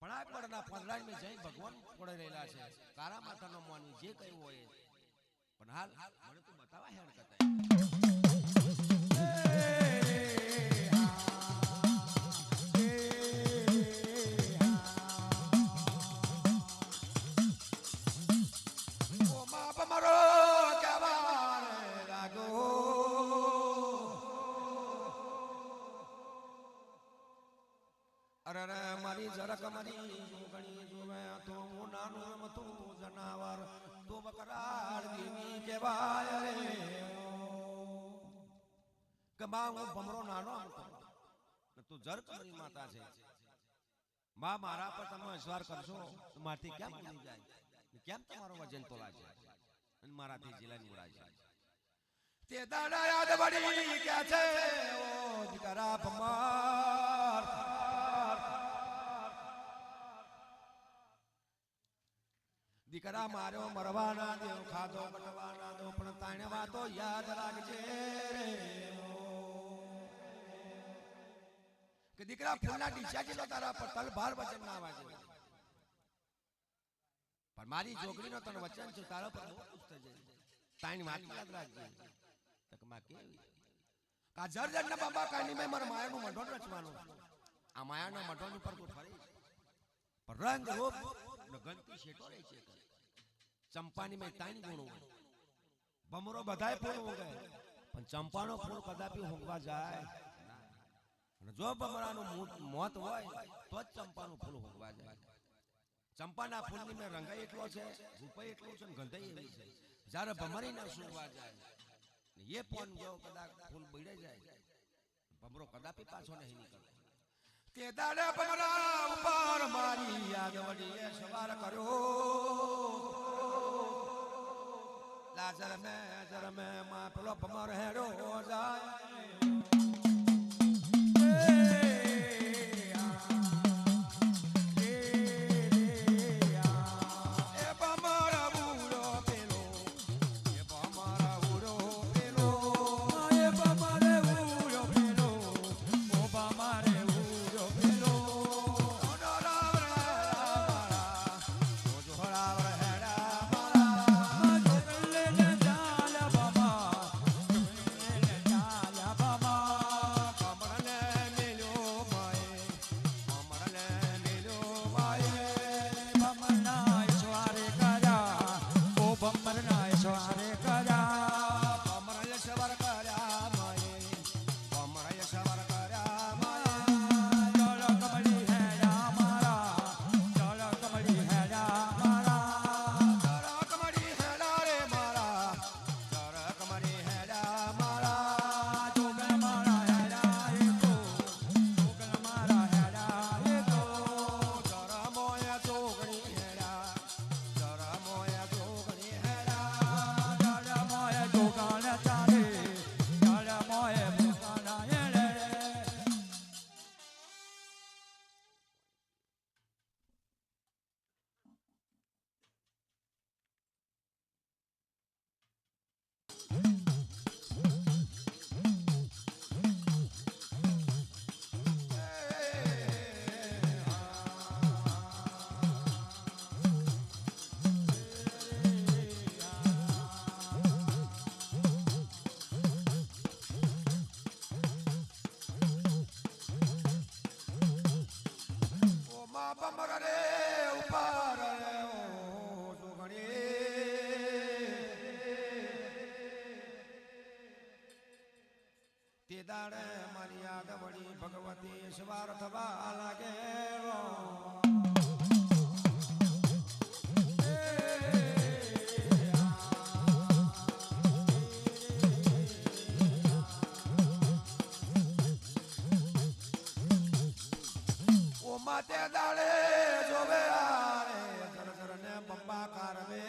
પડા પડના પંદરાની જઈ ભગવાન પડે રહેલા છે કારા માતાનો માનવી જે કઈ હોય પણ હાલ મને તું બતાવા હેણ કતાય મારી જરાક મારી જોગણી જોવે તો હું નાનું રમતું જનાવર તો બકરાળ દેવી કહેવાય રે કે બા હું ભમરો નાનો હતો ને તું જરક મારી માતા છે બા મારા પર તમે અસવાર કરશો તો મારથી કેમ ભૂલી જાય કેમ તમારો વજન તોલાશે અને મારાથી જીલાની ઉડાય છે તે દાડા યાદ પડી ક્યાં છે ઓ દીકરા ભમાર દીકરા માર્યો મરવાના દેવ ખાધો બટવાના દો પણ તાણે વાતો યાદ રાખજે કે દીકરા ફૂલના ડીસા જેલો તારા પર તલભાર વચન ના વાજે પણ મારી જોગણીનો તને વચન છે તારા પર બહુ ખુશ થજે તાણી વાત યાદ રાખજે તકમાં કેવી કા જરજર ના બાબા કાની મે મારા માયાનું મઢોન રચવાનું આ માયાના મઢોન ઉપર તું ફરી પર રંગ રૂપ ગંતી શેટો રહી છે ચંપાની મેં તાણી ગુણો ભમરો બધાય ફૂલ ઉગે પણ ચંપાનો ફૂલ કદાપી ઉગવા જાય અને જો ભમરાનું મોત હોય તો જ ચંપાનું ફૂલ ઉગવા જાય ચંપાના ફૂલની મેં રંગાઈ એટલો છે રૂપાઈ એટલું છે ને ગંધાઈ એવી છે જ્યારે ભમરીને સુગવા જાય એ પોન જો કદાચ ફૂલ બળી જાય ભમરો કદાપી પાછો નહીં નીકળે તે દાડે ભમરા ઉપર મારી યાદ વડીએ સવાર કર્યો લાજર મે માં પેલો ભમર હેડો જાય દાડે મારી યાદ વળી ભગવતી સવાર થવા લાગે ઓ માતે દાડે જોવે આરે જર ને બંબા કારવે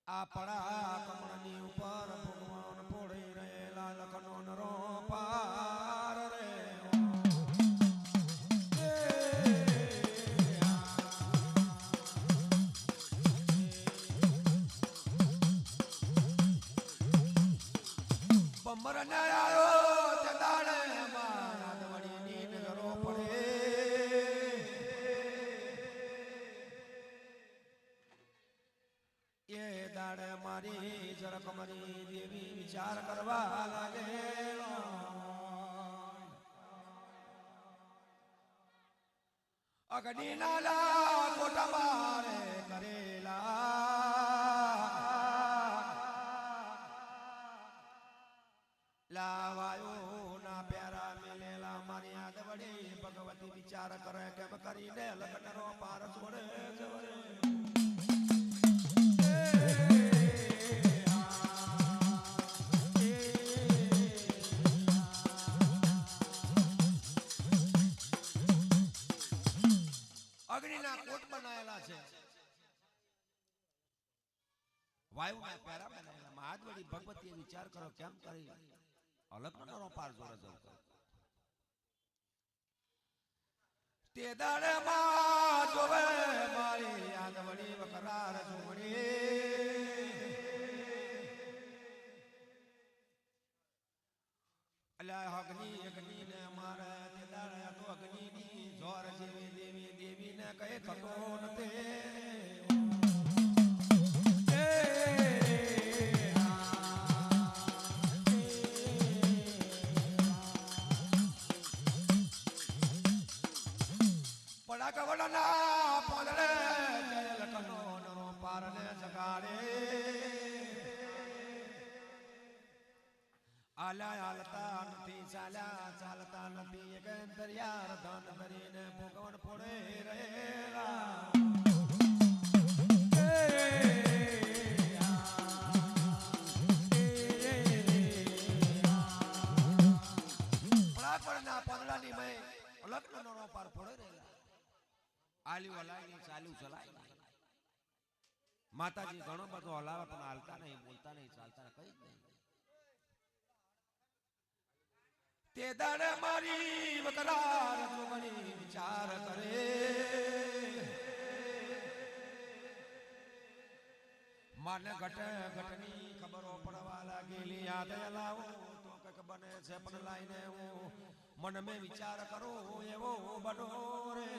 આ પડા કમળની ઉપર ભગવાન પોડી રહેલા લખનો નરો પાર રે અમરને આયો તે દાડે મારા વડીની નજરો પડે એ દાડે મારી જરકમરી દેવી વિચાર કરવા લાગે અગડી નાલા કોટા મારે કરેલા લાવાયો ના પ્યારા મેલેલા મારી યાદ વડી ભગવતી વિચાર કરે કેમ કરીને લગ્નનો પાર છોડે જવરે અગ્નિના કોટ બનાયેલા છે વાયુના પેરા બનાયેલા મહાદવડી ભગવતીએ વિચાર કરો કેમ કરી અલગનો પાર જોડે જવું તે દાડે માં જોવે મારી યાદવડી વકરાર જોડી અલ્યા અગ્નિ ને મારે તે દાડે તો અગ્નિની જોર જેવી દેવી દેવીને કહે થતો નથી પડા કવડના પોદળે લખનો નરો પારને જગાડે આલા હાલતા નથી ચાલતા નથી એક દરિયા ધન ભરીને ભોગવણ પડે રહેલા પડાપડના પાંદડાની મય લગ્નનો પાર પડે રહેલા આલી વલાઈ ચાલ્યું ચલાય માતાજી ઘણો બધો હલાવે પણ હાલતા નહીં બોલતા નહીં ચાલતા કઈ જ નહીં તે દાડે મારી વકરાર જોગણી વિચાર કરે માને ઘટની ખબરો પડવા લાગેલી યાદ લાવો તો કઈક બને છે પણ લાઈને હું મન મેં વિચાર કરો એવો બનો રે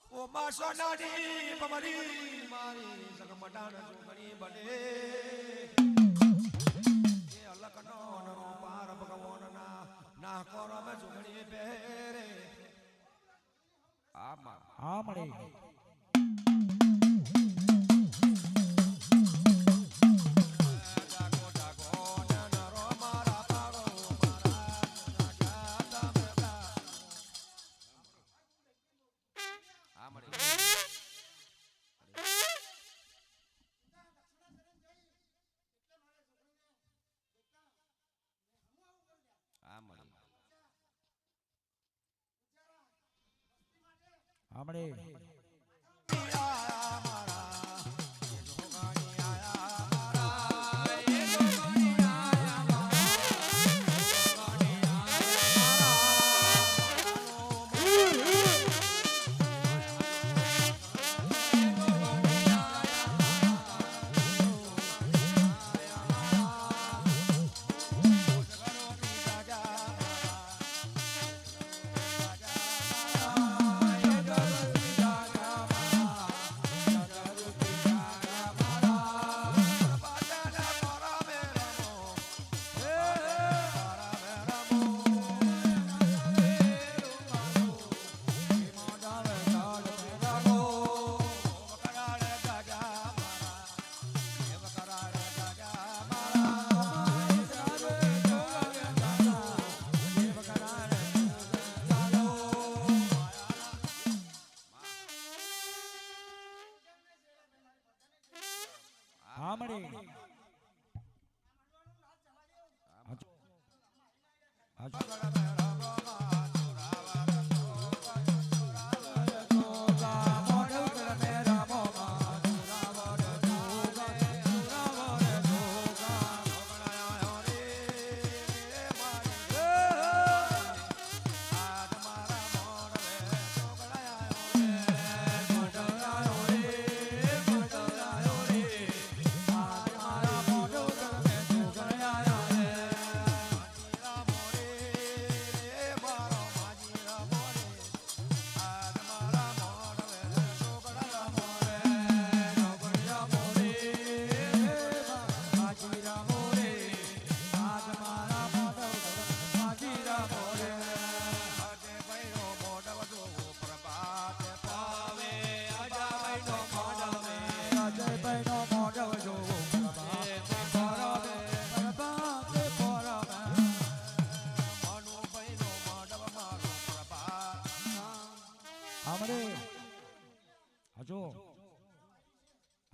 ઓ માં સોનાની પમરી મારી જગમડાણ જોગણી બને એ અલકનો નરો પાર ભગવાનના ના કરો મે જોગણી પહેરે આ મળે हमड़े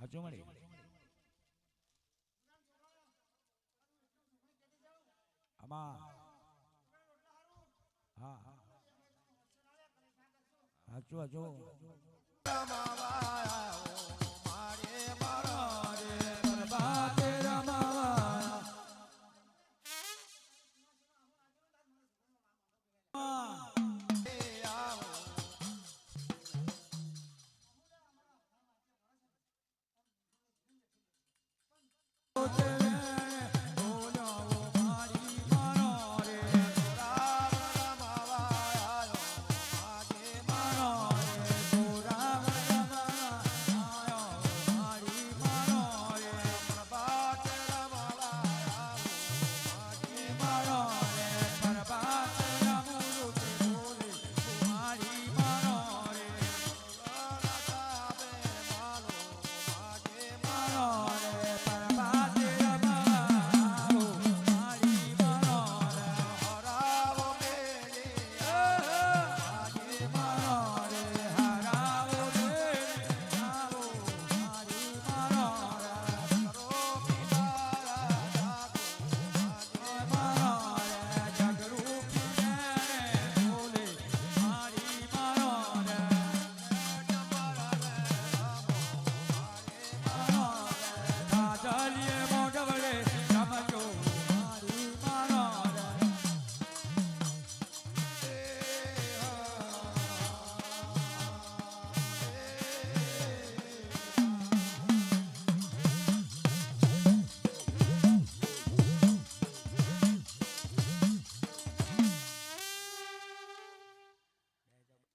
હાચું મળી આમાં હા હા હાચું હાચું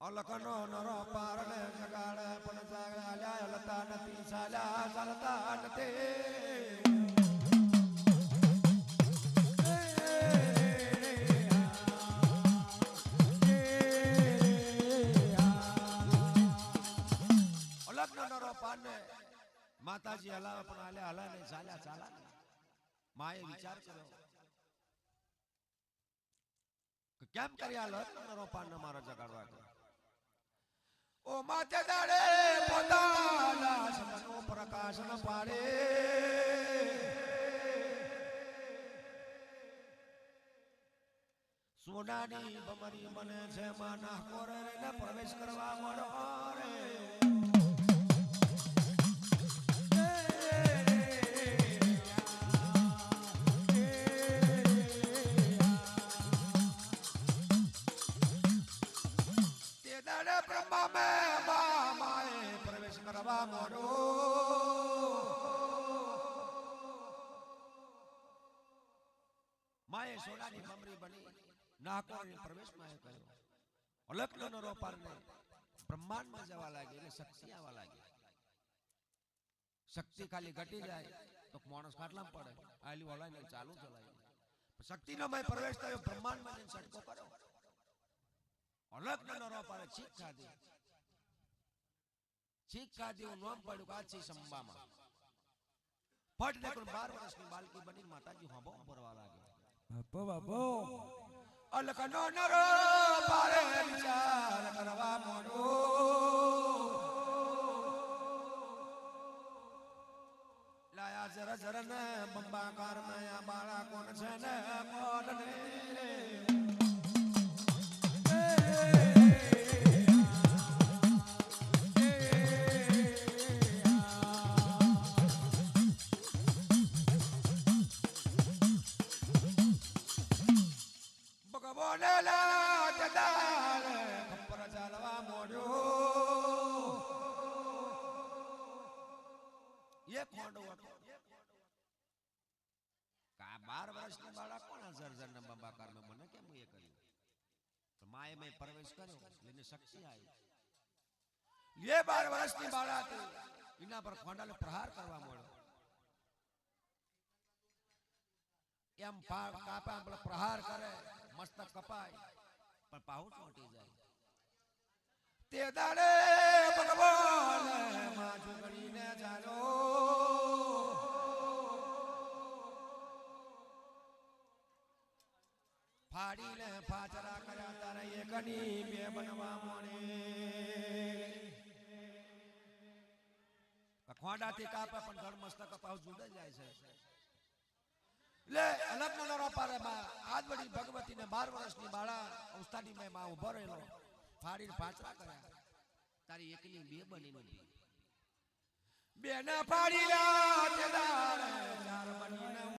અલખનો નરો પારને જગાડે પણ જાગ્યા લતા નથી સાલ્યા ચાલતા નથી અલખનો નરો પારને માતાજી હલાવે પણ હાલ્યા હલા નહીં ચાલ્યા ચાલા માએ વિચાર કર્યો કે કેમ કર્યા અલખનો નરો પારને મારા જગાડવા ઓ માથે દાડે પોતાના સમનો પ્રકાશ ન પાડે સોનાની બમરી મને છે માના કોરે ને પ્રવેશ કરવા મળો રે માએ સોનાની મમરી બની નાકોને પ્રવેશમાં કર્યો અલખનો નરો પારને બ્રહ્માંડમાં જવા લાગી એટલે શક્તિ આવવા લાગી શક્તિ ખાલી ઘટી જાય તો માણસ ખાટલામાં પડે આલી ઓલાને ચાલુ ચલાવી શક્તિનો મય પ્રવેશ થયો બ્રહ્માંડમાં જઈને સટકો કર્યો અલખનો નરો પારે ચીક ખાધી નામ પડ્યું કાચી સંબામાં ફટ દેખો 12 વર્ષની બાલકી બની માતાજી હોબો ભરવા લાગી બાપો બાપો અલખનો નરો પારે વિચાર કરવા મોડો લાયા જરા જરા ને બંબાકાર માં બાળા કોણ છે ને કોણ ને प्रवेश करो लेने शक्ति आई ये 12 વર્ષની બાળા હતી એના પર ખોંડાલે પ્રહાર કરવા મળ્યો એમ કાપા પર પ્રહાર કરે મસ્તક કપાય પણ પાહુ ચોંટી જાય તે દાડે ભગવાન માં ઝુકડીને ચાલો ફાડીને ફાચરા કર્યા તારે એકની બે બનવા મળે ખોડાથી કાપે પણ ધડ મસ્તક પાછું જુદા જાય છે લે અલગ નરો પારે બા આજ વડી ભગવતીને 12 વર્ષની બાળા ઉસ્તાની મે માં ઉભો રહેલો ફાડીને પાછરા કર્યા તારી એકલી બે બનીને બેના ફાડી લા તે દાડે